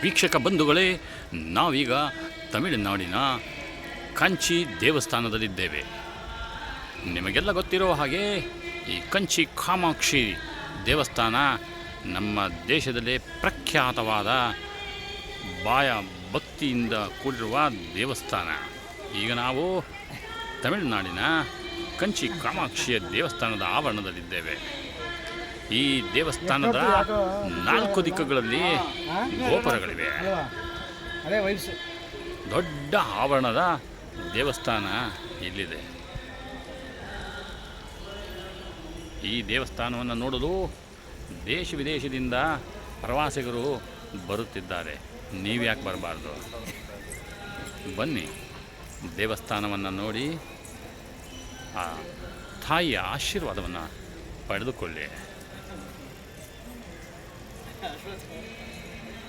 ವೀಕ್ಷಕ ಬಂಧುಗಳೇ, ನಾವೀಗ ತಮಿಳುನಾಡಿನ ಕಂಚಿ ದೇವಸ್ಥಾನದಲ್ಲಿದ್ದೇವೆ. ನಿಮಗೆಲ್ಲ ಗೊತ್ತಿರೋ ಹಾಗೆ ಈ ಕಂಚಿ ಕಾಮಾಕ್ಷಿ ದೇವಸ್ಥಾನ ನಮ್ಮ ದೇಶದಲ್ಲೇ ಪ್ರಖ್ಯಾತವಾದ ಬಾಯ ಭಕ್ತಿಯಿಂದ ಕೂಡಿರುವ ದೇವಸ್ಥಾನ. ಈಗ ನಾವು ತಮಿಳುನಾಡಿನ ಕಂಚಿ ಕಾಮಾಕ್ಷಿಯ ದೇವಸ್ಥಾನದ ಆವರಣದಲ್ಲಿದ್ದೇವೆ. ಈ ದೇವಸ್ಥಾನದ 4 ದಿಕ್ಕುಗಳಲ್ಲಿ ಗೋಪುರಗಳಿವೆ. ದೊಡ್ಡ ಆವರಣದ ದೇವಸ್ಥಾನ ಇಲ್ಲಿದೆ. ಈ ದೇವಸ್ಥಾನವನ್ನು ನೋಡಲು ದೇಶ ವಿದೇಶದಿಂದ ಪ್ರವಾಸಿಗರು ಬರುತ್ತಿದ್ದಾರೆ. ನೀವ್ಯಾಕೆ ಬರಬಾರ್ದು? ಬನ್ನಿ, ದೇವಸ್ಥಾನವನ್ನು ನೋಡಿ ಆ ತಾಯಿಯ ಆಶೀರ್ವಾದವನ್ನು ಪಡೆದುಕೊಳ್ಳಿ.